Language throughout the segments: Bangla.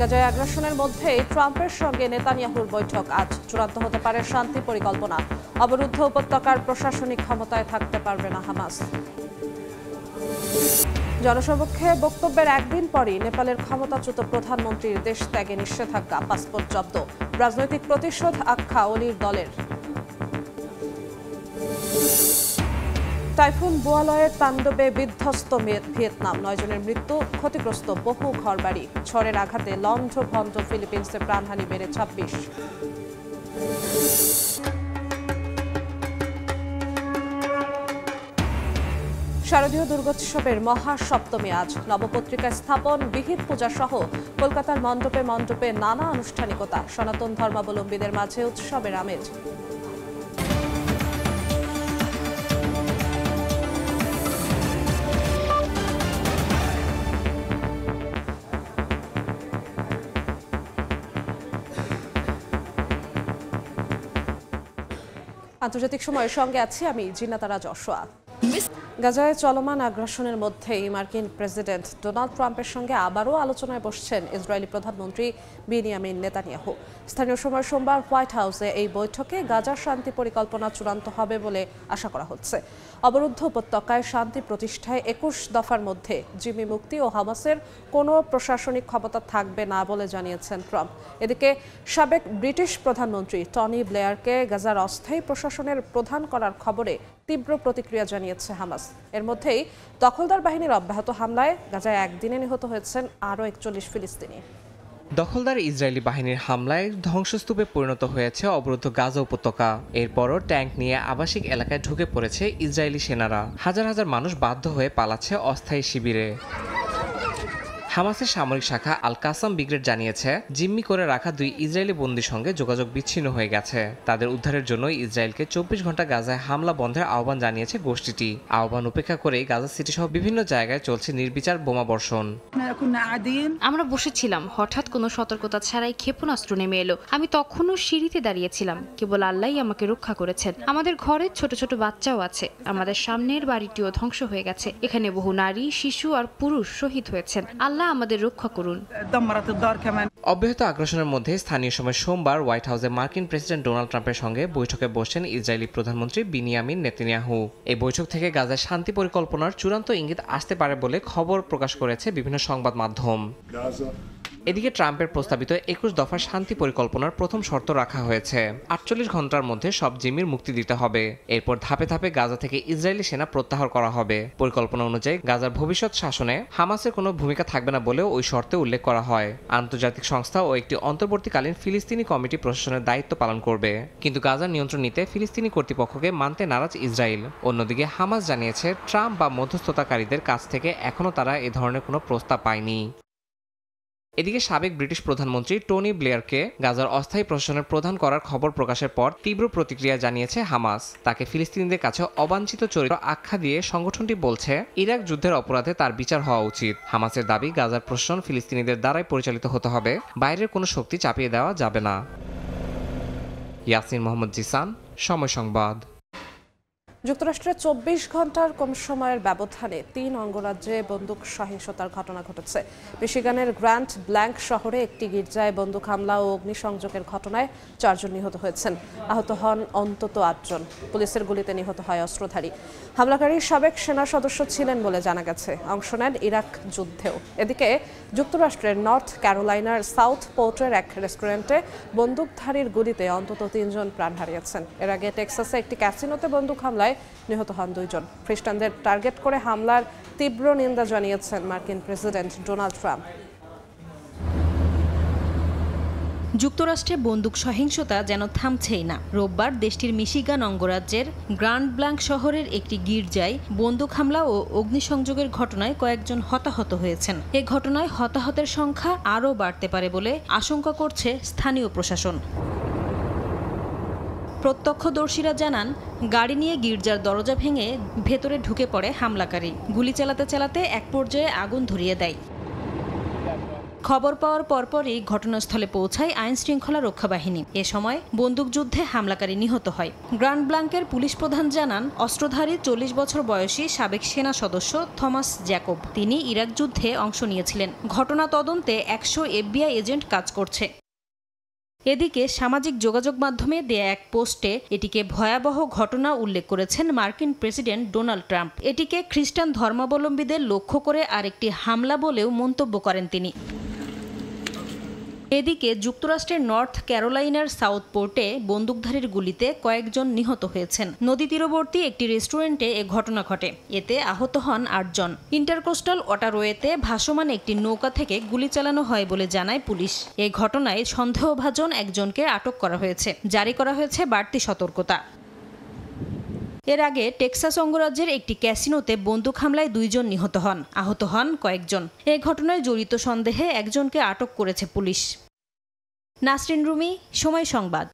গাজায় আগ্রাসনের মধ্যেই ট্রাম্পের সঙ্গে নেতানিয়াহুর বৈঠক আজ চূড়ান্ত হতে পারে শান্তি পরিকল্পনা। অবরুদ্ধ উপত্যকার প্রশাসনিক ক্ষমতায় থাকতে পারবে না হামাস। জনসমক্ষে বক্তব্যের একদিন পরই নেপালের ক্ষমতাচ্যুত প্রধানমন্ত্রীর দেশ ত্যাগে নিষেধাজ্ঞা, পাসপোর্ট জব্দ। রাজনৈতিক প্রতিশোধ আখ্যা অলির দলের। টাইফুন বুয়ালয়ের তাণ্ডবে বিধ্বস্ত ভিয়েতনাম, 9 জনের মৃত্যু, ক্ষতিগ্রস্ত বহু ঘরবাড়ি। ঝড়ের আঘাতে লন্ডভন্ড ফিলিপিন্সে প্রাণহানি বেড়ে 26। শারদীয় দুর্গোৎসবের মহাসপ্তমী আজ। নবপত্রিকা স্থাপন, বিহিত পূজা সহ কলকাতার মণ্ডপে মণ্ডপে নানা আনুষ্ঠানিকতা। সনাতন ধর্মাবলম্বীদের মাঝে উৎসবের আমেজ। আন্তর্জাতিক সময়ের সঙ্গে আছি আমি জিনাতারা জশোয়া। গাজায় চলমান আগ্রাসনের মধ্যেই মার্কিন প্রেসিডেন্ট ডোনাল্ড ট্রাম্পের সঙ্গে আবারও আলোচনায় বসছেন ইসরায়েলি প্রধানমন্ত্রী বেনিয়ামিন নেতানিয়াহু। স্থানীয় সময় সোমবার হোয়াইট হাউসে এই বৈঠকে গাজার শান্তি পরিকল্পনা চূড়ান্ত হবে বলে আশা করা হচ্ছে। অবরুদ্ধ উপত্যকায় শান্তি প্রতিষ্ঠায় 21 দফার মধ্যে জিম্মি মুক্তি ও হামাসের কোনো প্রশাসনিক ক্ষমতা থাকবে না বলে জানিয়েছেন ট্রাম্প। এদিকে সাবেক ব্রিটিশ প্রধানমন্ত্রী টনি ব্লেয়ারকে গাজার অস্থায়ী প্রশাসনের প্রধান করার খবরে তীব্র প্রতিক্রিয়া জানিয়েছে হামাস। এর মধ্যেই দখলদার বাহিনীর অব্যাহত হামলায় গাজায় একদিনে নিহত হয়েছেন আরও 41 ফিলিস্তিনি। দখলদার ইসরায়েলি বাহিনীর হামলায় ধ্বংসস্তূপে পরিণত হয়েছে অবরুদ্ধ গাজা উপত্যকা। এরপরও ট্যাঙ্ক নিয়ে আবাসিক এলাকায় ঢুকে পড়েছে ইসরায়েলি সেনারা। হাজার হাজার মানুষ বাধ্য হয়ে পালাচ্ছে অস্থায়ী শিবিরে। হামাসের সামরিক শাখা আল কাসাম ব্রিগেড জানিয়েছে, জিম্মি করে রাখা 2 ইসরায়েলি বন্দীর সঙ্গে যোগাযোগ বিচ্ছিন্ন হয়ে গেছে। তাদের উদ্ধারের জন্য ইসরায়েলকে 24 ঘন্টা গাজায় হামলা বন্ধের আহ্বান জানিয়েছে গোষ্ঠীটি। আহ্বান উপেক্ষা করে গাজা সিটি সহ বিভিন্ন জায়গায় চলছে নির্বিচার বোমা বর্ষণ। আমরা বসেছিলাম, হঠাৎ কোনো সতর্কতা ছাড়াই ক্ষেপণাস্ত্র নেমে এলো। আমি তখনও সিঁড়িতে দাঁড়িয়েছিলাম। কেবল আল্লাহই আমাকে রক্ষা করেছেন। আমাদের ঘরে ছোট ছোট বাচ্চাও আছে। আমাদের সামনের বাড়িটিও ধ্বংস হয়ে গেছে। এখানে বহু নারী, শিশু আর পুরুষ শহীদ হয়েছেন। আল্লাহ আমাদের রক্ষা করুন। অব্যাহত আগ্রাসনের মধ্যে স্থানীয় সময় সোমবার হোয়াইট হাউসে মার্কিন প্রেসিডেন্ট ডোনাল্ড ট্রাম্পের সঙ্গে বৈঠকে বসছেন ইসরায়েলি প্রধানমন্ত্রী বেনিয়ামিন নেতানিয়াহু। এই বৈঠক থেকে গাজায় শান্তি পরিকল্পনার চূড়ান্ত ইঙ্গিত আসতে পারে বলে খবর প্রকাশ করেছে বিভিন্ন সংবাদ মাধ্যম। এদিকে ট্রাম্পের প্রস্তাবিত 21 দফার শান্তি পরিকল্পনার প্রথম শর্ত রাখা হয়েছে, 48 ঘন্টার মধ্যে সব জিম্মির মুক্তি দিতে হবে। এরপর ধাপে ধাপে গাজা থেকে ইসরায়েলি সেনা প্রত্যাহার করা হবে। পরিকল্পনা অনুযায়ী গাজার ভবিষ্যৎ শাসনে হামাসের কোনো ভূমিকা থাকবে না বলেও ওই শর্তে উল্লেখ করা হয়। আন্তর্জাতিক সংস্থা ও একটি অন্তর্বর্তীকালীন ফিলিস্তিনি কমিটি প্রশাসনের দায়িত্ব পালন করবে। কিন্তু গাজার নিয়ন্ত্রণ নিতে ফিলিস্তিনি কর্তৃপক্ষকে মানতে নারাজ ইসরায়েল। অন্যদিকে হামাস জানিয়েছে, ট্রাম্প বা মধ্যস্থতাকারীদের কাছ থেকে এখনও তারা এ ধরনের কোনো প্রস্তাব পায়নি। এদিকে সাবেক ব্রিটিশ প্রধানমন্ত্রী টনি ব্লেয়ারকে গাজার অস্থায়ী প্রশাসনের প্রধান করার খবর প্রকাশের পর তীব্র প্রতিক্রিয়া জানিয়েছে হামাস। তাকে ফিলিস্তিনিদের কাছে অবাঞ্ছিত চরিত্র আখ্যা দিয়ে সংগঠনটি বলছে, ইরাক যুদ্ধের অপরাধে তার বিচার হওয়া উচিত। হামাসের দাবি, গাজার প্রশাসন ফিলিস্তিনিদের দ্বারাই পরিচালিত হতে হবে, বাইরের কোনো শক্তি চাপিয়ে দেওয়া যাবে না। ইয়াসিন মোহাম্মদ জিসান, সময় সংবাদ। যুক্তরাষ্ট্রে 24 ঘন্টার কম সময়ের ব্যবধানে 3 অঙ্গরাজ্যে বন্দুক সহিংসতার ঘটনা ঘটেছে। মিশিগানের গ্র্যান্ড ব্ল্যাঙ্ক শহরে একটি গির্জায় বন্দুক হামলা ও অগ্নিসংযোগের ঘটনায় 4 জন নিহত হয়েছেন। আহত হন অন্তত 8 জন। পুলিশের গুলিতে নিহত হয় অস্ত্রধারী। হামলাকারী সাবেক সেনা সদস্য ছিলেন বলে জানা গেছে। অংশ নেন ইরাক যুদ্ধেও। এদিকে যুক্তরাষ্ট্রের নর্থ ক্যারোলাইনার সাউথ পোর্টের এক রেস্টুরেন্টে বন্দুকধারীর গুলিতে অন্তত 3 জন প্রাণ হারিয়েছেন। এর আগে টেক্সাসে একটি ক্যাসিনোতে বন্দুক হামলায় নিহত হন 2 জন। খ্রিস্টানদের টার্গেট করে হামলার তীব্র নিন্দা জানিয়েছেন মার্কিন প্রেসিডেন্ট ডোনাল্ড ট্রাম্প। যুক্তরাষ্ট্রে বন্দুক সহিংসতা যেন থামছেই না। রোববার দেশটির মিশিগান অঙ্গরাজ্যের গ্র্যান্ড ব্ল্যাঙ্ক শহরের একটি গির্জায় বন্দুক হামলা ও অগ্নিসংযোগের ঘটনায় কয়েকজন হতাহত হয়েছেন। এ ঘটনায় হতাহতের সংখ্যা আরও বাড়তে পারে বলে আশঙ্কা করছে স্থানীয় প্রশাসন। প্রত্যক্ষদর্শীরা জানান, গাড়ি নিয়ে গির্জার দরজা ভেঙে ভেতরে ঢুকে পড়ে হামলাকারী। গুলি চালাতে চালাতে এক পর্যায়ে আগুন ধরিয়ে দেয়। খবর পাওয়ার পরপরই ঘটনাস্থলে পৌঁছায় আইন শৃঙ্খলা রক্ষা বাহিনী। এ সময় বন্দুকযুদ্ধে হামলাকারী নিহত হয়। গ্রান্ড ব্লাঙ্কের পুলিশ প্রধান জানান, অস্ত্রধারী 40 বছর বয়সী সাবেক সেনা সদস্য থমাস জ্যাকব। তিনি ইরাক যুদ্ধে অংশ নিয়েছিলেন। ঘটনা তদন্তে 100 FBI এজেন্ট কাজ করছে। এদিকে সামাজিক যোগাযোগ মাধ্যমে দেয়া এক পোস্টে এটিকে ভয়াবহ ঘটনা উল্লেখ করেছেন মার্কিন প্রেসিডেন্ট ডোনাল্ড ট্রাম্প। এটিকে খ্রিস্টান ধর্মাবলম্বীদের লক্ষ্য করে আরেকটি হামলা বলেও মন্তব্য করেন তিনি। এদিকে যুক্তরাষ্ট্রের নর্থ ক্যারোলাইনার সাউথ পোর্টে বন্দুকধারীর গুলিতে কয়েকজন নিহত হয়েছেন। নদী তীরবর্তী একটি রেস্টুরেন্টে এ ঘটনা ঘটে। এতে আহত হন 8 জন। ইন্টারকোস্টাল ওয়াটারওয়েতে ভাসমান একটি নৌকা থেকে গুলি চালানো হয় বলে জানায় পুলিশ। এই ঘটনায় সন্দেহভাজন একজনকে আটক করা হয়েছে। জারি করা হয়েছে বাড়তি সতর্কতা। এর আগে টেক্সাস অঙ্গরাজ্যের একটি ক্যাসিনোতে বন্দুক হামলায় 2 জন নিহত হন, আহত হন কয়েকজন। এই ঘটনায় জড়িত সন্দেহে একজনকে আটক করেছে পুলিশ। নাসরিন রুমি, সময় সংবাদ।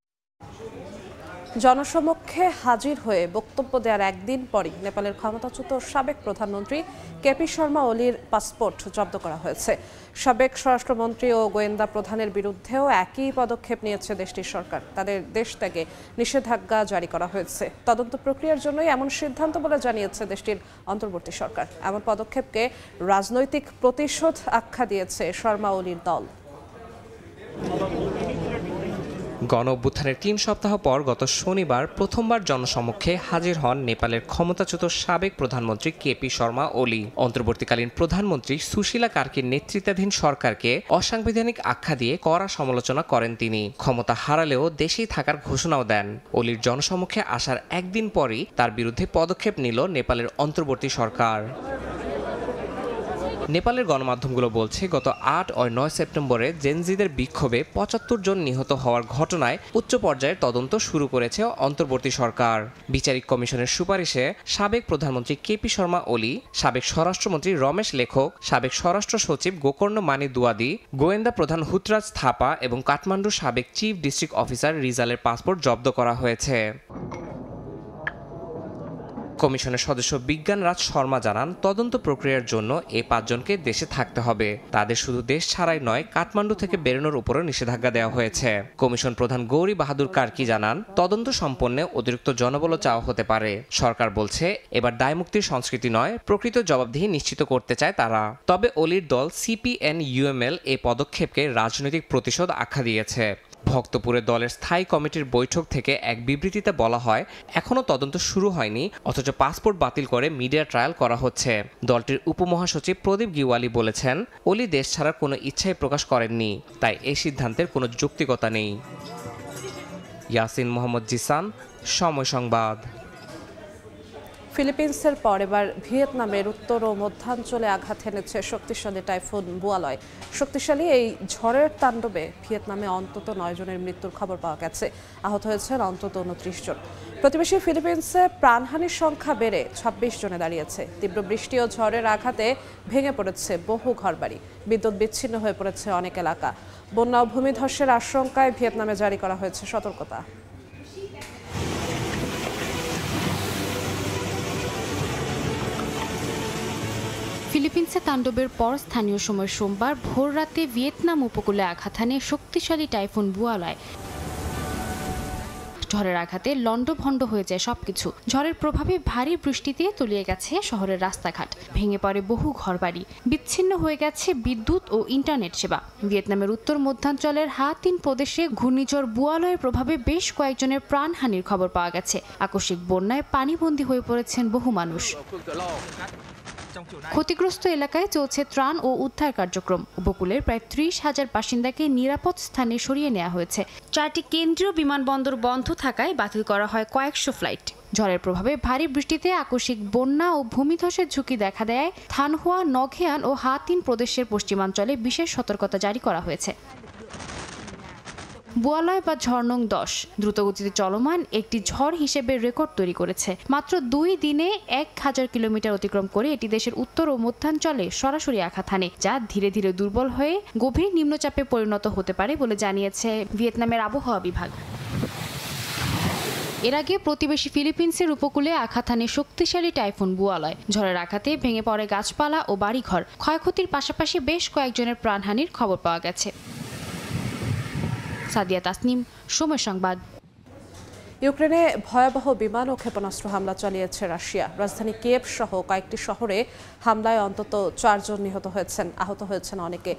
জনসমক্ষে হাজির হয়ে বক্তব্য দেওয়ার একদিন পরই নেপালের ক্ষমতাচ্যুত সাবেক প্রধানমন্ত্রী কেপি শর্মা ওলির পাসপোর্ট জব্দ করা হয়েছে। সাবেক স্বরাষ্ট্রমন্ত্রী ও গোয়েন্দা প্রধানের বিরুদ্ধেও একই পদক্ষেপ নিয়েছে দেশটির সরকার। তাদের দেশ ত্যাগে নিষেধাজ্ঞা জারি করা হয়েছে। তদন্ত প্রক্রিয়ার জন্যই এমন সিদ্ধান্ত বলে জানিয়েছে দেশটির অন্তর্বর্তী সরকার। এমন পদক্ষেপকে রাজনৈতিক প্রতিশোধ আখ্যা দিয়েছে শর্মা ওলির দল। গণ অভ্যুত্থানের 3 সপ্তাহ পর গত শনিবার প্রথমবার জনসমক্ষে হাজির হন নেপালের ক্ষমতাচ্যুত সাবেক প্রধানমন্ত্রী কেপি শর্মা ওলি। অন্তর্বর্তীকালীন প্রধানমন্ত্রী সুশীলা কার্কির নেতৃত্বাধীন সরকারকে অসাংবিধানিক আখ্যা দিয়ে কড়া সমালোচনা করেন তিনি। ক্ষমতা হারালেও দেশেই থাকার ঘোষণাও দেন। ওলির জনসমক্ষে আসার একদিন পরই তার বিরুদ্ধে পদক্ষেপ নিল নেপালের অন্তর্বর্তী সরকার। নেপালের গণমাধ্যমগুলো বলছে, গত 8 ও 9 সেপ্টেম্বরে জেনজিদের বিক্ষোভে 75 জন নিহত হওয়ার ঘটনায় উচ্চ পর্যায়ের তদন্ত শুরু করেছে অন্তর্বর্তী সরকার। বিচারিক কমিশনের সুপারিশে সাবেক প্রধানমন্ত্রী কেপি শর্মা ওলি, সাবেক স্বরাষ্ট্রমন্ত্রী রমেশ লেখক, সাবেক স্বরাষ্ট্র সচিব গোকর্ণ মানি দুয়াদি, গোয়েন্দা প্রধান হুতরাজ থাপা এবং কাঠমান্ডুর সাবেক চিফ ডিস্ট্রিক্ট অফিসার রিজালের পাসপোর্ট জব্দ করা হয়েছে। কমিশনের সদস্য বিজ্ঞানরাজ শর্মা জানান, তদন্ত প্রক্রিয়ার জন্য এই 5 জনকে দেশে থাকতে হবে। তাদের শুধু দেশ ছাড়াই নয়, কাঠমান্ডু থেকে বেরোনোর উপরও নিষেধাজ্ঞা দেওয়া হয়েছে। কমিশন প্রধান গৌরী বাহাদুর কার্কি জানান, তদন্ত সম্পন্নে অতিরিক্ত জনবলও চাওয়া হতে পারে। সরকার বলছে, এবার দায়মুক্তির সংস্কৃতি নয়, প্রকৃত জবাবদিহি নিশ্চিত করতে চায় তারা। তবে ওলির দল CPN-UML এই পদক্ষেপকে রাজনৈতিক প্রতিশোধ আখ্যা দিয়েছে। ভক্তপুরে দলের স্থায়ী কমিটির বৈঠক থেকে এক বিবৃতিতে বলা হয়, এখনও তদন্ত শুরু হয়নি, অথচ পাসপোর্ট বাতিল করে মিডিয়া ট্রায়াল করা হচ্ছে। দলটির উপমহাসচিব প্রদীপ গিওয়ালি বলেছেন, ওলি দেশ ছাড়ার কোনো ইচ্ছাই প্রকাশ করেননি, তাই এই সিদ্ধান্তের কোনো যৌক্তিকতা নেই। ইয়াসিন মোহাম্মদ জিসান, সময় সংবাদ। ফিলিপিন্সের পর এবার ভিয়েতনামের উত্তর ও মধ্যাঞ্চলে আঘাত এনেছে শক্তিশালী টাইফুন বুয়ালয়। শক্তিশালী এই ঝড়ের তাণ্ডবে ভিয়েতনামে অন্তত 9 জনের মৃত্যুর খবর পাওয়া গেছে। আহত হয়েছেন অন্তত 29 জন। প্রতিবেশী ফিলিপিন্সে প্রাণহানির সংখ্যা বেড়ে 26 জনে দাঁড়িয়েছে। তীব্র বৃষ্টি ও ঝড়ের আঘাতে ভেঙে পড়েছে বহু ঘরবাড়ি, বিদ্যুৎ বিচ্ছিন্ন হয়ে পড়েছে অনেক এলাকা। বন্যা ও ভূমিধসের আশঙ্কায় ভিয়েতনামে জারি করা হয়েছে সতর্কতা। ফিলিপিন্সে তাণ্ডবের পর স্থানীয় সময় সোমবার ভোররাতে ভিয়েতনাম উপকূলে আঘাত হানে শক্তিশালী টাইফুন বুয়ালয়। ঝড়ের আঘাতে লন্ডভন্ড হয়ে যায় সবকিছু। ঝড়ের প্রভাবে ভারী বৃষ্টিতে তলিয়ে গেছে শহরের রাস্তাঘাট, ভেঙে পড়ে বহু ঘরবাড়ি, বিচ্ছিন্ন হয়ে গেছে বিদ্যুৎ ও ইন্টারনেট সেবা। ভিয়েতনামের উত্তর মধ্যাঞ্চলের হা তিন প্রদেশে ঘূর্ণিঝড় বুয়ালয়ের প্রভাবে বেশ কয়েকজনের প্রাণহানির খবর পাওয়া গেছে। আকস্মিক বন্যায় পানিবন্দী হয়ে পড়েছেন বহু মানুষ। ক্ষতিগ্রস্ত এলাকায় চলছে ত্রাণ ও উদ্ধার কার্যক্রম। উপকূলের প্রায় 30,000 বাসিন্দাকে নিরাপদ স্থানে সরিয়ে নেওয়া হয়েছে। 4টি কেন্দ্রীয় বিমানবন্দর বন্ধ থাকায় বাতিল করা হয় কয়েকশো ফ্লাইট। ঝড়ের প্রভাবে ভারী বৃষ্টিতে আকস্মিক বন্যা ও ভূমিধসের ঝুঁকি দেখা দেয় থানহুয়া, নঘেয়ান ও হা তিন প্রদেশের পশ্চিমাঞ্চলে বিশেষ সতর্কতা জারি করা হয়েছে। বুয়ালয় বা ঝড় নং 10 দ্রুতগতিতে চলমান একটি ঝড় হিসেবে রেকর্ড তৈরি করেছে। মাত্র 2 দিনে 1000 কিলোমিটার অতিক্রম করে এটি দেশের উত্তর ও মধ্যাঞ্চলে সরাসরি আঘাত হানে, যা ধীরে ধীরে দুর্বল হয়ে গভীর নিম্নচাপে পরিণত হতে পারে বলে জানিয়েছে ভিয়েতনামের আবহাওয়া বিভাগ। এর আগে প্রতিবেশী ফিলিপিন্সের উপকূলে আঘাত হানে শক্তিশালী টাইফুন বুয়ালয়। ঝড়ের আঘাতে ভেঙে পড়ে গাছপালা ও বাড়িঘর। ক্ষয়ক্ষতির পাশাপাশি বেশ কয়েকজনের প্রাণহানির খবর পাওয়া গেছে। সাদিয়া তাসনিম, সময় সংবাদ। ইউক্রেনে ভয়াবহ বিমান ও ক্ষেপণাস্ত্র হামলা চালিয়েছে রাশিয়া। রাজধানী কিয়েভ সহ কয়েকটি শহরে হামলায় অন্তত 4 জন নিহত হয়েছেন, আহত হয়েছেন অনেকে।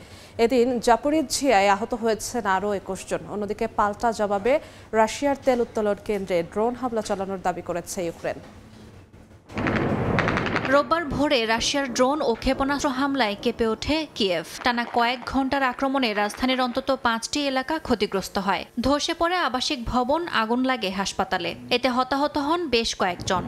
এদিন জাপোরিজ্জিয়ায় আহত হয়েছেন আরও 21 জন। অন্যদিকে পাল্টা জবাবে রাশিয়ার তেল উত্তোলন কেন্দ্রে ড্রোন হামলা চালানোর দাবি করেছে ইউক্রেন। রোববার ভোরে রাশিয়ার ড্রোন ও ক্ষেপণাস্ত্র হামলায় কেঁপে ওঠে কিয়েভ। টানা কয়েক ঘন্টার আক্রমণে রাজধানীর অন্তত 5টি এলাকা ক্ষতিগ্রস্ত হয়। ধসে পড়ে আবাসিক ভবন, আগুন লাগে হাসপাতালে। এতে হতাহত হন বেশ কয়েকজন।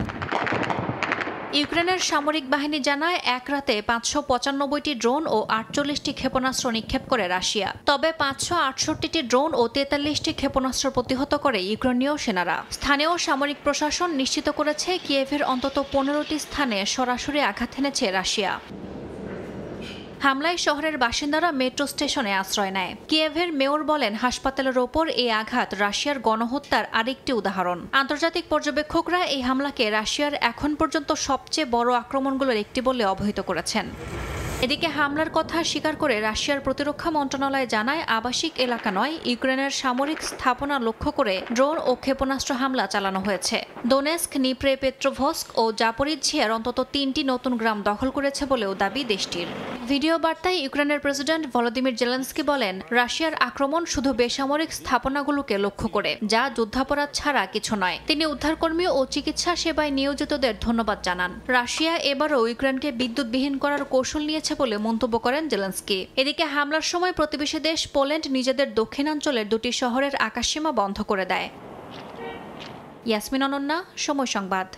ইউক্রেনের সামরিক বাহিনী জানায় এক রাতে 595টি ড্রোন ও 48টি ক্ষেপণাস্ত্র নিক্ষেপ করে রাশিয়া। তবে 568টি ড্রোন ও 43টি ক্ষেপণাস্ত্র প্রতিহত করে ইউক্রেনীয় সেনারা। স্থানীয় সামরিক প্রশাসন নিশ্চিত করেছে কিয়েভের অন্তত 15টি স্থানে সরাসরি আঘাত হেনেছে রাশিয়া। হামলায় শহরের বাসিন্দারা মেট্রো স্টেশনে আশ্রয় নেয়। কিয়েভের মেয়র বলেন, হাসপাতালের ওপর এই আঘাত রাশিয়ার গণহত্যার আরেকটি উদাহরণ। আন্তর্জাতিক পর্যবেক্ষকরা এই হামলাকে রাশিয়ার এখন পর্যন্ত সবচেয়ে বড় আক্রমণগুলোর একটি বলে অভিহিত করেছেন। এদিকে হামলার কথা স্বীকার করে রাশিয়ার প্রতিরক্ষা মন্ত্রণালয় জানায়, আবাসিক এলাকা নয়, ইউক্রেনের সামরিক স্থাপনা লক্ষ্য করে ড্রোন ও ক্ষেপণাস্ত্র হামলা চালানো হয়েছে। দোনেস্ক, নিপ্রে পেট্রোভস্ক ও জাপোরিজ্জিয়ার অন্তত 3টি নতুন গ্রাম দখল করেছে বলেও দাবি দেশটির। ভিডিও বার্তায় ইউক্রেনের প্রেসিডেন্ট ভলোদিমির জেলেনস্কি বলেন, রাশিয়ার আক্রমণ শুধু বেসামরিক স্থাপনাগুলোকে লক্ষ্য করে, যা যুদ্ধাপরাধ ছাড়া কিছু নয়। তিনি উদ্ধারকর্মী ও চিকিৎসা সেবায় নিয়োজিতদের ধন্যবাদ জানান। রাশিয়া এবারও ইউক্রেনকে বিদ্যুৎবিহীন করার কৌশল নিয়েছে বলে মন্তব্য করেন জেলেনস্কি। এদিকে হামলার সময় প্রতিবেশী দেশ পোল্যান্ড নিজেদের দক্ষিণাঞ্চলের 2টি শহরের আকাশসীমা বন্ধ করে দেয়। ইয়াসমিন অনন্যা, সময় সংবাদ।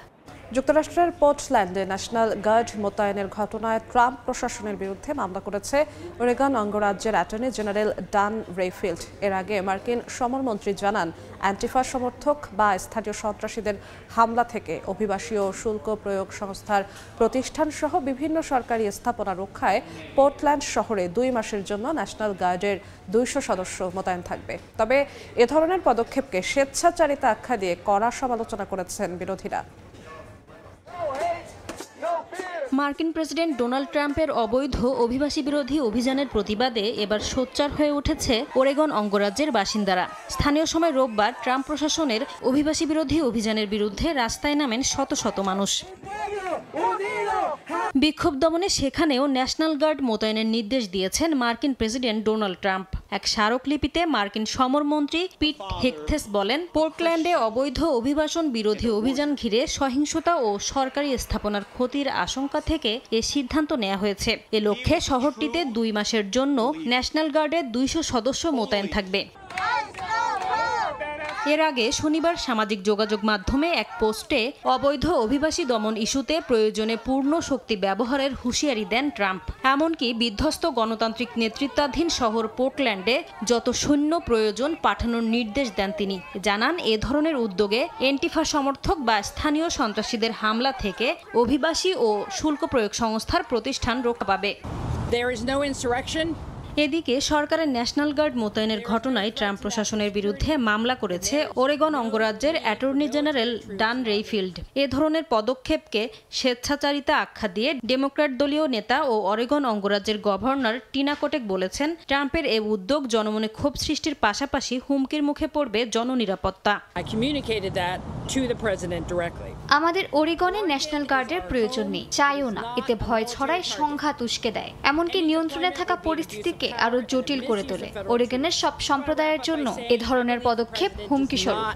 যুক্তরাষ্ট্রের পোর্টল্যান্ডে ন্যাশনাল গার্ড মোতায়েনের ঘটনায় ট্রাম্প প্রশাসনের বিরুদ্ধে মামলা করেছে ওরেগন অঙ্গরাজ্যের অ্যাটর্নি জেনারেল ডান রেইফিল্ড। এর আগে মার্কিন সমরমন্ত্রী জানান, অ্যান্টিফা সমর্থক বা স্থানীয় সন্ত্রাসীদের হামলা থেকে অভিবাসী ও শুল্ক প্রয়োগ সংস্থার প্রতিষ্ঠান সহ বিভিন্ন সরকারি স্থাপনা রক্ষায় পোর্টল্যান্ড শহরে 2 মাসের জন্য ন্যাশনাল গার্ডের 200 সদস্য মোতায়েন থাকবে। তবে এ ধরনের পদক্ষেপকে স্বেচ্ছাচারিতা আখ্যা দিয়ে কড়া সমালোচনা করেছেন বিরোধীরা। মার্কিন প্রেসিডেন্ট ডোনাল্ড ট্রাম্পের অবৈধ অভিবাসী বিরোধী অভিযানের প্রতিবাদে এবার সোচ্চার হয়ে উঠেছে ওরেগন অঙ্গরাজ্যের বাসিন্দারা। স্থানীয় সময় রোববার ট্রাম্প প্রশাসনের অভিবাসী বিরোধী অভিযানের বিরুদ্ধে রাস্তায় নামেন শত শত মানুষ। বিক্ষোভ দমনে সেখানেও ন্যাশনাল গার্ড মোতায়েনের নির্দেশ দিয়েছেন মার্কিন প্রেসিডেন্ট ডোনাল্ড ট্রাম্প। এক স্মারকলিপিতে মার্কিন সমরমন্ত্রী পিট হেগথেস বলেন, পোর্টল্যান্ডে অবৈধ অভিবাসন বিরোধী অভিযান ঘিরে সহিংসতা ও সরকারি স্থাপনার ক্ষতির আশঙ্কা থেকে এ সিদ্ধান্ত নেওয়া হয়েছে। এ লক্ষ্যে শহরটিতে 2 মাসের জন্য ন্যাশনাল গার্ডের 200 সদস্য মোতায়েন থাকবে। এর আগে শনিবার সামাজিক যোগাযোগ মাধ্যমে এক পোস্টে অবৈধ অভিবাসী দমন ইস্যুতে প্রয়োজনে পূর্ণ শক্তি ব্যবহারের হুঁশিয়ারি দেন ট্রাম্প। এমনকি বিধ্বস্ত গণতান্ত্রিক নেতৃত্বাধীন শহর পোর্টল্যান্ডে যত সৈন্য প্রয়োজন পাঠানোর নির্দেশ দেন তিনি। জানান, এ ধরনের উদ্যোগে এন্টিফা সমর্থক বা স্থানীয় সন্ত্রাসীদের হামলা থেকে অভিবাসী ও শুল্ক প্রয়োগ সংস্থার প্রতিষ্ঠান রক্ষা পাবে। এদিকে সরকারের ন্যাশনাল গার্ড মোতায়েনের ঘটনায় ট্রাম্প প্রশাসনের বিরুদ্ধে মামলা করেছে ওরেগন অঙ্গরাজ্যের অ্যাটর্নি জেনারেল ডান রেইফিল্ড। এ ধরনের পদক্ষেপকে স্বেচ্ছাচারিতা আখ্যা দিয়ে ডেমোক্র্যাট দলীয় নেতা ও ওরেগন অঙ্গরাজ্যের গভর্নর টিনা কোটেক বলেছেন, ট্রাম্পের এ উদ্যোগ জনমনে ক্ষোভ সৃষ্টির পাশাপাশি হুমকির মুখে পড়বে জননিরাপত্তা। আমাদের ওরেগনে ন্যাশনাল গার্ডের প্রয়োজন নেই, চাইও না। এতে ভয় ছড়ায়, সংঘাত উস্কে দেয়, এমনকি নিয়ন্ত্রণে থাকা পরিস্থিতিকে আরো জটিল করে তোলে। ওরেগনের সব সম্প্রদায়ের জন্য এ ধরনের পদক্ষেপ হুমকিস্বরূপ।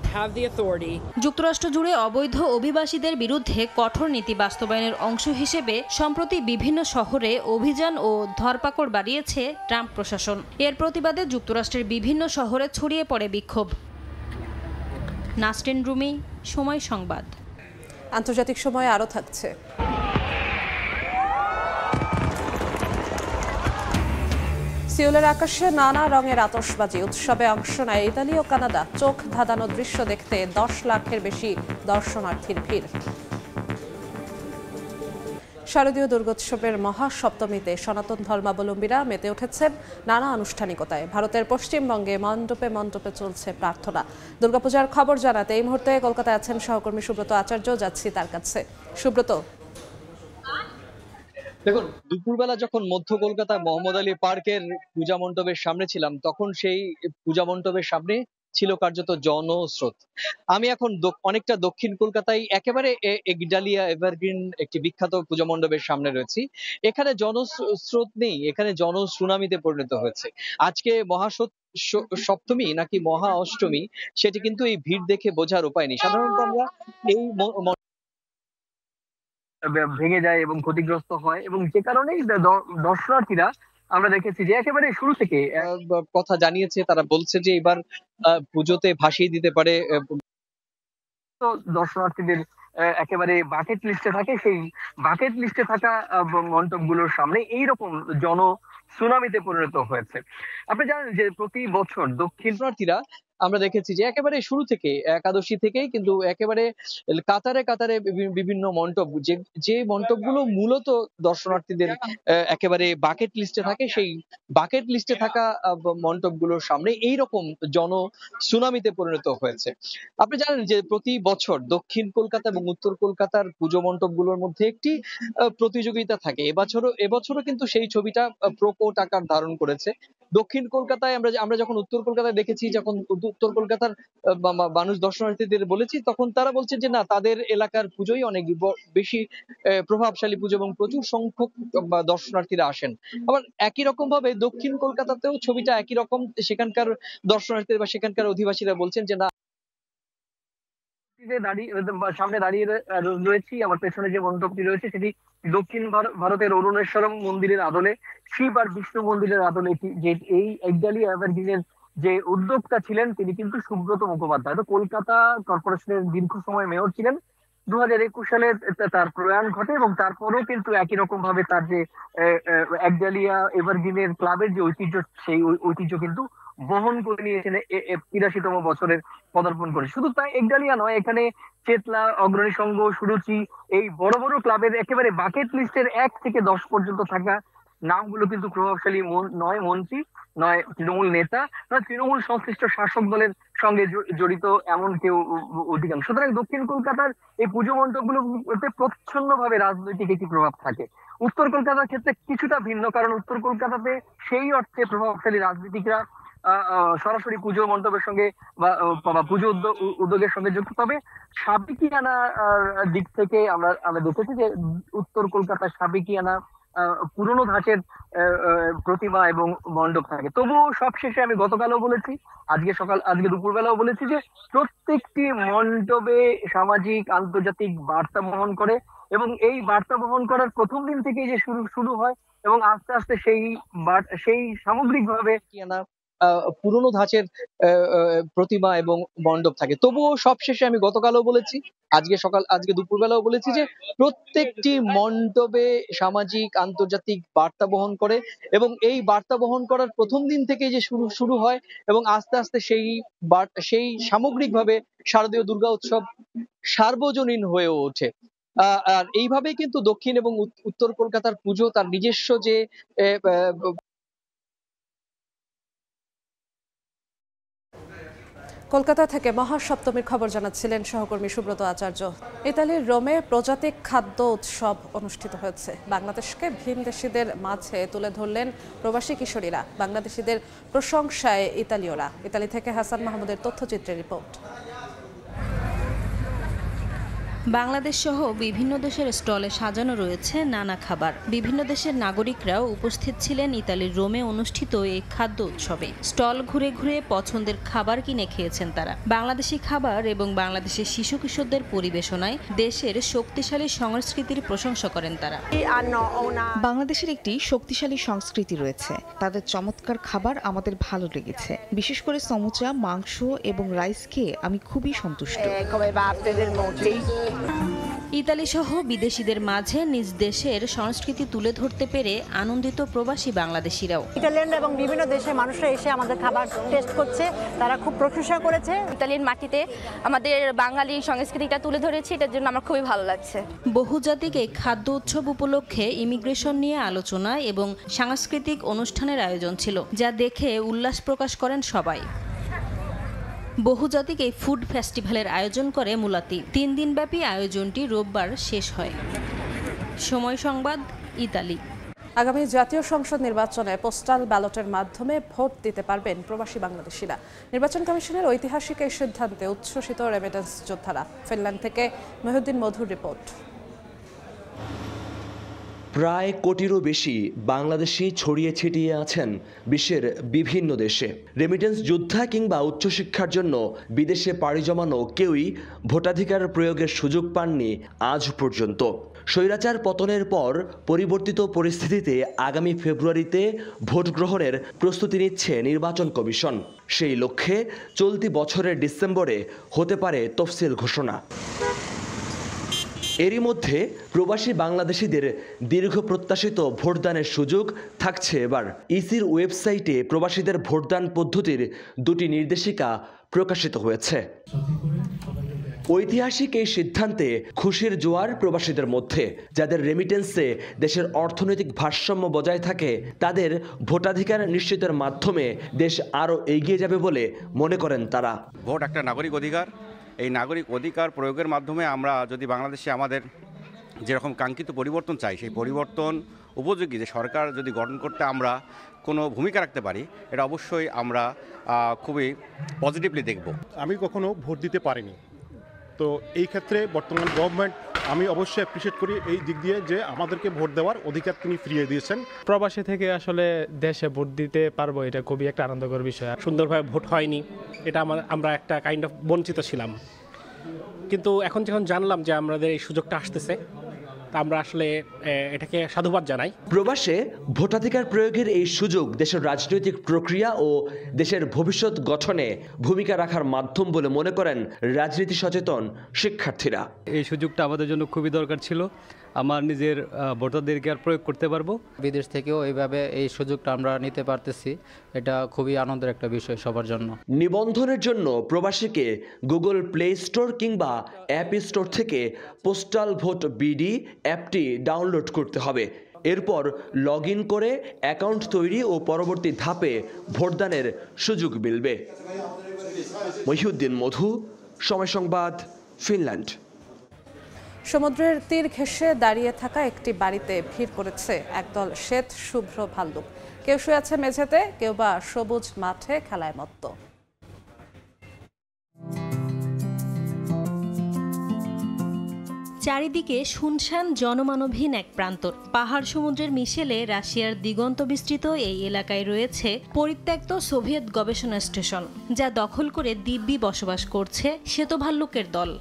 যুক্তরাষ্ট্র জুড়ে অবৈধ অভিবাসীদের বিরুদ্ধে কঠোর নীতি বাস্তবায়নের অংশ হিসেবে সম্প্রতি বিভিন্ন শহরে অভিযান ও ধরপাকড় বাড়িয়েছে ট্রাম্প প্রশাসন। এর প্রতিবাদে যুক্তরাষ্ট্রের বিভিন্ন শহরে ছড়িয়ে পড়ে বিক্ষোভ। নাসরিন রুমি, সময় সংবাদ। আন্তর্জাতিক সময় আরও থাকছে। সিউলের আকাশে নানা রঙের আতশবাজি উৎসবে অংশ নেয় ইতালি ও কানাডা। চোখ ধাঁধানো দৃশ্য দেখতে 10 লাখের বেশি দর্শনার্থীর ভিড়। শারদীয় দুর্গোৎসবের মহাসপ্তমীতে সনাতন ধর্মাবলম্বীরা মেতে উঠেছেন নানা আনুষ্ঠানিকতায়। ভারতের পশ্চিমবঙ্গে মণ্ডপে মণ্ডপে চলছে প্রার্থনা। দুর্গাপূজার খবর জানাতে এই মুহূর্তে কলকাতায় আছেন সহকর্মী সুব্রত আচার্য। যাচ্ছি তার কাছে। সুব্রত, দেখুন, দুপুরবেলা যখন মধ্য কলকাতায় মোহাম্মদ আলী পার্কের পূজা মণ্ডপের সামনে ছিলাম, তখন সেই পূজা মণ্ডপের সামনে ছিল কার্যত জনস্রোত। আমি এখন অনেকটা দক্ষিণ কলকাতায় একেবারে একডালিয়া এভারগ্রিন একটি বিখ্যাত পূজা মণ্ডপের সামনে রয়েছি। এখানে জনস্রোত নেই, এখানে জনসুনামিতে পরিণত হয়েছে। আজকে সপ্তমী নাকি মহা অষ্টমী, সেটি কিন্তু এই ভিড় দেখে বোঝার উপায় নেই। সাধারণত আমরা এই ভেঙে যায় এবং ক্ষতিগ্রস্ত হয়, এবং যে কারণেই দর্শনার্থীরা আমরা দেখেছি যে একেবারে শুরু থেকে কথা জানিয়েছে। তারা বলছে যে এবার পুজোতে ভাসিয়ে দিতে পারে দর্শনার্থীদের একেবারে বাকেট লিস্টে থাকে। সেই বাকেট লিস্টে থাকা মণ্ডপগুলোর সামনে এইরকম জন সুনামিতে পরিণত হয়েছে। আপনি জানেন যে প্রতি বছর দক্ষিণার্থীরা আমরা দেখেছি যে একেবারে শুরু থেকে একাদশী থেকেই কিন্তু একেবারে কাতারে কাতারে বিভিন্ন মণ্ডপ, যে মণ্ডপগুলো মূলত দর্শনার্থীদের একেবারে বাকেট লিস্টে থাকে, সেই বাকেট লিস্টে থাকা মণ্ডপগুলোর সামনে এইরকম জন সুনামিতে পরিণত হয়েছে। আপনি জানেন যে প্রতি বছর দক্ষিণ কলকাতা এবং উত্তর কলকাতার পুজো মণ্ডপগুলোর মধ্যে একটি প্রতিযোগিতা থাকে। এবছরও কিন্তু সেই ছবিটা প্রকট আকার ধারণ করেছে। দক্ষিণ কলকাতায় আমরা যখন উত্তর কলকাতায় দেখেছি, যখন উত্তর কলকাতার মানুষ দর্শনার্থীদের বলেছি, তখন তারা বলছে যে না, তাদের এলাকার পুজোই অনেক বেশি প্রভাবশালী পুজো এবং প্রচুর সংখ্যক দর্শনার্থীরা আসেন। আবার একই রকম ভাবে দক্ষিণ কলকাতাতেও ছবিটা একই রকম। সেখানকার দর্শনার্থীরা বা সেখানকার অধিবাসীরা বলছেন যে না, সামনে দাঁড়িয়ে রয়েছি, আমার পেছনে যে মণ্ডপটি রয়েছে সেটি দক্ষিণ ভারতের অরুণেশ্বরম মন্দিরের আদলে, শিব আর বিষ্ণু মন্দিরের আদলে যে এই একডালিয়া এভারগ্রিনের যে উদ্যোক্তা ছিলেন তিনি কিন্তু সুব্রত মুখোপাধ্যায়। তো কলকাতা কর্পোরেশনের দীর্ঘ সময় মেয়র ছিলেন। 2021 সালে তার প্রয়াণ ঘটে, এবং তারপরেও কিন্তু একই রকম ভাবে তার যে একডালিয়া এভারগ্রিনের ক্লাবের যে ঐতিহ্য, সেই ঐতিহ্য কিন্তু বহন করে নিয়েছেন 83তম বছরের পদার্পণ করে। শুধু তাই একডালিয়া নয়, এখানে চেতলা, অগ্রণী সংঘ, সুরুচি, এই বড় বড় ক্লাবের একেবারে বাকেট লিস্টের 1 থেকে 10 পর্যন্ত থাকা নামগুলো কিন্তু প্রভাবশালী নয় মন্ত্রী, নয় তৃণমূল নেতা, নয় তৃণমূল সংশ্লিষ্ট শাসক দলের সঙ্গে জড়িত এমন কেউ অধিকাংশ। সুতরাং দক্ষিণ কলকাতার এই পুজো মণ্ডপগুলোতে প্রচ্ছন্ন ভাবে রাজনৈতিক একটি প্রভাব থাকে। উত্তর কলকাতার ক্ষেত্রে কিছুটা ভিন্ন, কারণ উত্তর কলকাতাতে সেই অর্থে প্রভাবশালী রাজনীতিকরা সরাসরি পুজো মণ্ডপের সঙ্গে বা পুজো উদ্যোগের সঙ্গে যুক্ত। তবে সাবেকিয়ানা দিক থেকে আমরা দেখেছি যে উত্তর কলকাতার সাবেকিয়ানা পুরনো ধাঁচের প্রতিমা এবং মণ্ডপ থাকে। তবুও সবশেষে আমি গতকালও বলেছি, আজকে দুপুরবেলাও বলেছি যে প্রত্যেকটি মণ্ডপে সামাজিক আন্তর্জাতিক বার্তা বহন করে, এবং এই বার্তা বহন করার প্রথম দিন থেকে যে শুরু হয়, এবং আস্তে আস্তে সেই সামগ্রিকভাবে পুরনো ধাঁচের প্রতিমা এবং মণ্ডপ থাকে। তবুও সবশেষে আমি গতকালও বলেছি, আজকে দুপুরবেলাও বলেছি যে প্রত্যেকটি মণ্ডপে সামাজিক আন্তর্জাতিক বার্তা বহন করে, এবং এই বার্তা বহন করার প্রথম দিন থেকে যে শুরু হয়, এবং আস্তে আস্তে সেই সামগ্রিকভাবে শারদীয় দুর্গা উৎসব সার্বজনীন হয়ে ওঠে। আর এইভাবেই কিন্তু দক্ষিণ এবং উত্তর কলকাতার পুজো তার নিজস্ব যে কলকাতা থেকে মহাসপ্তমীর খবর জানাচ্ছিলেন সহকর্মী সুব্রত আচার্য। ইতালির রোমে প্রজাতিক খাদ্য উৎসব অনুষ্ঠিত হয়েছে। বাংলাদেশকে ভিনদেশীদের মাঝে তুলে ধরলেন প্রবাসী কিশোরীরা। বাংলাদেশিদের প্রশংসায় ইতালীয়রা। ইতালি থেকে হাসান মাহমুদের তথ্যচিত্রের রিপোর্ট। বাংলাদেশ সহ বিভিন্ন দেশের স্টলে সাজানো রয়েছে নানা খাবার। বিভিন্ন দেশের নাগরিকরাও উপস্থিত ছিলেন ইতালির রোমে অনুষ্ঠিত এই খাদ্য উৎসবে। স্টল ঘুরে ঘুরে পছন্দের খাবার কিনে খেয়েছেন তারা। বাংলাদেশি খাবার এবং বাংলাদেশের শিশু কিশোরদের পরিবেশনায় দেশের শক্তিশালী সংস্কৃতির প্রশংসা করেন তারা। বাংলাদেশের একটি শক্তিশালী সংস্কৃতি রয়েছে, তাদের চমৎকার খাবার আমাদের ভালো লেগেছে। বিশেষ করে সমুচা, মাংস এবং রাইস খেয়ে আমি খুবই সন্তুষ্ট। ইতালি সহ বিদেশিদের মাঝে নিজ দেশের সংস্কৃতি তুলে ধরতে পেরে আনন্দিত প্রবাসী বাংলাদেশিরাও। ইতালিয়ান এবং বিভিন্ন দেশের মানুষরা এসে আমাদের খাবার টেস্ট করছে, তারা খুব প্রশংসা করেছে। ইতালিয়ান মাটিতে আমাদের বাঙালি সংস্কৃতিটা তুলে ধরেছে, এটার জন্য আমার খুবই ভালো লাগছে। বহুজাতিক এই খাদ্য উৎসব উপলক্ষে ইমিগ্রেশন নিয়ে আলোচনা এবং সাংস্কৃতিক অনুষ্ঠানের আয়োজন ছিল, যা দেখে উল্লাস প্রকাশ করেন সবাই। বহুজাতিক এই ফুড ফেস্টিভ্যালের আয়োজন করে মুলাতি। 3 দিনব্যাপী আয়োজনটি রোববার শেষ হয়। সময় সংবাদ, ইতালি। আগামী জাতীয় সংসদ নির্বাচনে পোস্টাল ব্যালটের মাধ্যমে ভোট দিতে পারবেন প্রবাসী বাংলাদেশিরা। নির্বাচন কমিশনের ঐতিহাসিক এই সিদ্ধান্তে উচ্ছ্বসিত রেমিটেন্স যোদ্ধারা। ফিনল্যান্ড থেকে মহিউদ্দিন মধুর রিপোর্ট। প্রায় কোটিরও বেশি বাংলাদেশি ছড়িয়ে ছিটিয়ে আছেন বিশ্বের বিভিন্ন দেশে। রেমিটেন্স যোদ্ধা কিংবা উচ্চশিক্ষার জন্য বিদেশে পাড়ি জমানো কেউই ভোটাধিকার প্রয়োগের সুযোগ পাননি আজ পর্যন্ত। স্বৈরাচার পতনের পর পরিবর্তিত পরিস্থিতিতে আগামী ফেব্রুয়ারিতে ভোট গ্রহণের প্রস্তুতি নিচ্ছে নির্বাচন কমিশন। সেই লক্ষ্যে চলতি বছরের ডিসেম্বরে হতে পারে তফসিল ঘোষণা। এরই মধ্যে প্রবাসী বাংলাদেশিদের দীর্ঘ প্রত্যাশিত ভোটদানের সুযোগ থাকছে এবার। ইসির ওয়েবসাইটে প্রবাসীদের ভোটদান পদ্ধতির 2টি নির্দেশিকা প্রকাশিত হয়েছে। ঐতিহাসিক এই সিদ্ধান্তে খুশির জোয়ার প্রবাসীদের মধ্যে। যাদের রেমিটেন্সে দেশের অর্থনৈতিক ভারসাম্য বজায় থাকে, তাদের ভোটাধিকার নিশ্চিতের মাধ্যমে দেশ আরও এগিয়ে যাবে বলে মনে করেন তারা। ভোট একটা নাগরিক অধিকার। এই নাগরিক অধিকার প্রয়োগের মাধ্যমে আমরা যদি বাংলাদেশে আমাদের যেরকম কাঙ্ক্ষিত পরিবর্তন চাই, সেই পরিবর্তন উপযোগী যে সরকার যদি গঠন করতে আমরা কোনো ভূমিকা রাখতে পারি, এটা অবশ্যই আমরা খুবই পজিটিভলি দেখব। আমি কখনো ভোট দিতে পারিনি, তো এই ক্ষেত্রে বর্তমান গভর্নমেন্ট আমি অবশ্যই অ্যাপ্রিশিয়েট করি এই দিক দিয়ে যে আমাদেরকে ভোট দেওয়ার অধিকার তিনি ফিরিয়ে দিয়েছেন। প্রবাসী থেকে আসলে দেশে ভোট দিতে পারবো, এটা খুবই একটা আনন্দকর বিষয়। সুন্দরভাবে ভোট হয়নি, এটা আমরা একটা কাইন্ড অফ বঞ্চিত ছিলাম, কিন্তু এখন যখন জানলাম যে আমাদের এই সুযোগটা আসতেছে, আমরা আসলে এটাকে সাধুবাদ জানাই। প্রবাসে ভোটাধিকার প্রয়োগের এই সুযোগ দেশের রাজনৈতিক প্রক্রিয়া ও দেশের ভবিষ্যৎ গঠনে ভূমিকা রাখার মাধ্যম বলে মনে করেন রাজনীতি সচেতন শিক্ষার্থীরা। এই সুযোগটা আমাদের জন্য খুবই দরকার ছিল। আমার নিজের ভোটাধিকার প্রয়োগ করতে পারবো। বিদেশ থেকেও এইভাবে এই সুযোগটা আমরা নিতে পারতেছি, এটা খুবই আনন্দের একটা বিষয় সবার জন্য। নিবন্ধনের জন্য প্রবাসীকে গুগল প্লে স্টোর কিংবা অ্যাপ স্টোর থেকে পোস্টাল ভোট বিডি অ্যাপটি ডাউনলোড করতে হবে। এরপর লগ ইন করে অ্যাকাউন্ট তৈরি ও পরবর্তী ধাপে ভোটদানের সুযোগ মিলবে। মহিউদ্দিন মধু, সময় সংবাদ, ফিনল্যান্ড। সমুদ্রের তীর ঘেঁষে দাঁড়িয়ে থাকা একটি বাড়িতে ভিড় করেছে একদল শ্বেত শুভ্র ভাল্লুক। কেউ শুয়ে আছে মেঝেতে, কেউ বা সবুজ মাঠে খেলায় মত্ত। চারিদিকে শুনশান জনমানবহীন এক প্রান্তর। পাহাড় সমুদ্রের মিশেলে রাশিয়ার দিগন্ত বিস্তৃত এই এলাকায় রয়েছে পরিত্যক্ত সোভিয়েত গবেষণা স্টেশন, যা দখল করে দিব্যি বসবাস করছে শ্বেতভাল্লুকের দল।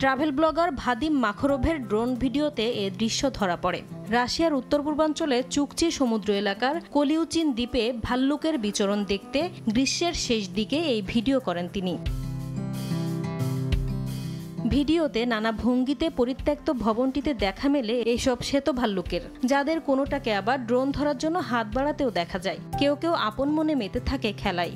ট্রাভেল ব্লগার ভাদিম মাখরোভের ড্রোন ভিডিওতে এ দৃশ্য ধরা পড়ে। রাশিয়ার উত্তর পূর্বাঞ্চলে চুকচি সমুদ্র এলাকার কলিউচিন দ্বীপে ভাল্লুকের বিচরণ দেখতে গ্রীষ্মের শেষ দিকে এই ভিডিও করেন তিনি। ভিডিওতে নানা ভঙ্গিতে পরিত্যক্ত ভবনটিতে দেখা মেলে এইসব শ্বেত ভাল্লুকের, যাদের কোনোটাকে আবার ড্রোন ধরার জন্য হাত বাড়াতেও দেখা যায়। কেউ কেউ আপন মনে মেতে থাকে খেলায়।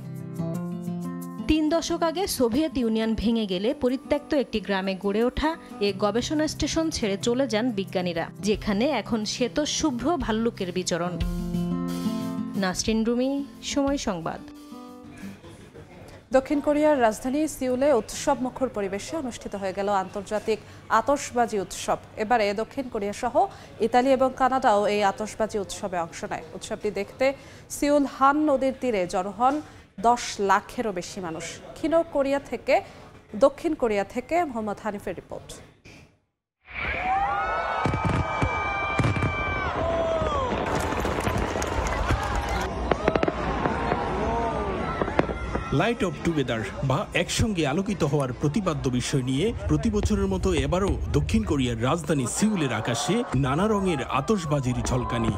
3 দশক আগে সোভিয়েত ইউনিয়ন ভেঙে গেলে পরিত্যক্ত একটি গ্রামে গড়ে ওঠা এ গবেষণা স্টেশন ছেড়ে চলে যান বিজ্ঞানীরা, যেখানে এখন শ্বেত শুভ্র ভাল্লুকের বিচরণ। নাসরিন রুমি, সময় সংবাদ। দক্ষিণ কোরিয়ার রাজধানী সিউলে উৎসবমুখর পরিবেশে অনুষ্ঠিত হয়ে গেল আন্তর্জাতিক আতশবাজি উৎসব। এবারে দক্ষিণ কোরিয়া সহ ইতালি এবং কানাডাও এই আতশবাজি উৎসবে অংশ নেয়। উৎসবটি দেখতে সিউল হান নদীর তীরে জড়ো হন 10 লাখেরও বেশি মানুষ। দক্ষিণ কোরিয়া থেকে মোহাম্মদ হানিফের রিপোর্ট। লাইট অফ টুগেদার বা একসঙ্গে আলোকিত হওয়ার প্রতিপাদ্য বিষয় নিয়ে প্রতি বছরের মতো এবারও দক্ষিণ কোরিয়ার রাজধানী সিউলের আকাশে নানা রঙের আতশবাজির ঝলকানি।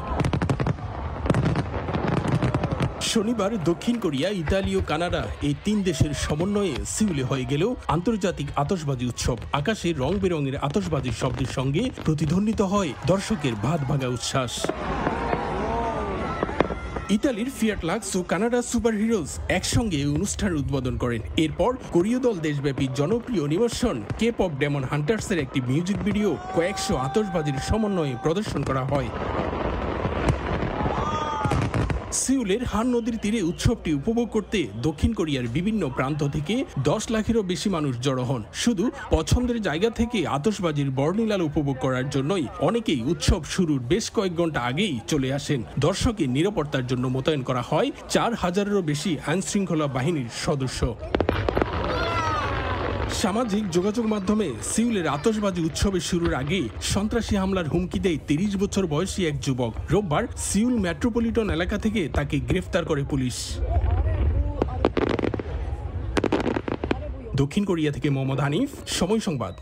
শনিবার দক্ষিণ কোরিয়া, ইতালি ও কানাডা এই 3 দেশের সমন্বয়ে সিউলে হয়ে গেল আন্তর্জাতিক আতশবাজি উৎসব। আকাশে রং বেরঙের আতশবাজির শব্দের সঙ্গে প্রতিধ্বনিত হয় দর্শকের ভাত ভাঙা উচ্ছ্বাস। ইতালির ফিয়াট লাক্স ও কানাডার সুপার হিরোজ একসঙ্গে এই অনুষ্ঠান উদ্বোধন করেন। এরপর কোরীয় দল দেশব্যাপী জনপ্রিয় অ্যানিমেশন কে-পপ ডেমন হান্টার্সের একটি মিউজিক ভিডিও কয়েকশো আতশবাজির সমন্বয়ে প্রদর্শন করা হয়। সিউলের হান নদীর তীরে উৎসবটি উপভোগ করতে দক্ষিণ কোরিয়ার বিভিন্ন প্রান্ত থেকে 10 লাখেরও বেশি মানুষ জড়ো হন। শুধু পছন্দের জায়গা থেকে আতশবাজির বর্ণিলাল উপভোগ করার জন্যই অনেকেই উৎসব শুরুর বেশ কয়েক ঘন্টা আগেই চলে আসেন। দর্শকের নিরাপত্তার জন্য মোতায়েন করা হয় 4000-এরও বেশি আইনশৃঙ্খলা বাহিনীর সদস্য। সামাজিক যোগাযোগ মাধ্যমে সিউলের আতশবাজি উৎসবের শুরুর আগে সন্ত্রাসী হামলার হুমকি দেয় 30 বছর বয়সী এক যুবক। রোববার সিউল মেট্রোপলিটন এলাকা থেকে তাকে গ্রেফতার করে পুলিশ। দক্ষিণ কোরিয়া থেকে মোহাম্মদ হানিফ, সময় সংবাদ।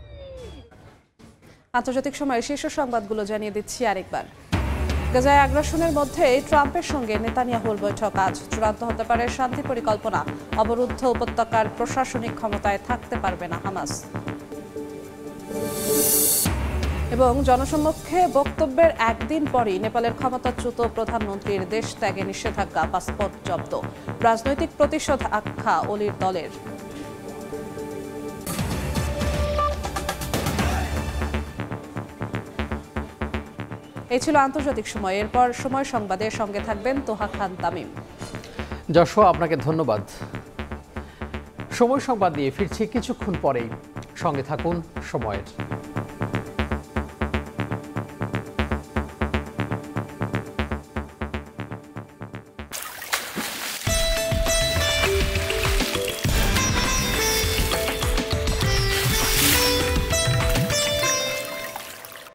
আন্তর্জাতিক সময় শীর্ষ সংবাদগুলো জানিয়ে দিচ্ছি আরেকবার। গাজায় আগ্রাসনের মধ্যে ট্রাম্পের সঙ্গে নেতানিয়াহুর বৈঠক আজ। চূড়ান্ত হতে পারে শান্তি পরিকল্পনা। অবরুদ্ধ উপত্যকার প্রশাসনিক ক্ষমতায় থাকতে পারবে না হামাস। এবং জনসম্মুখে বক্তব্যের একদিন পরই নেপালের ক্ষমতাচ্যুত প্রধানমন্ত্রীর দেশ ত্যাগে নিষেধাজ্ঞা, পাসপোর্ট জব্দ। রাজনৈতিক প্রতিশোধ আখ্যা অলির দলের। এই ছিল আন্তর্জাতিক সময়। এরপর সময় সংবাদের সঙ্গে থাকবেন তোহা খান তামিম। যশোয়া, আপনাকে ধন্যবাদ। সময় সংবাদ নিয়ে ফিরছি কিছুক্ষণ পরেই, সঙ্গে থাকুন সময়ের।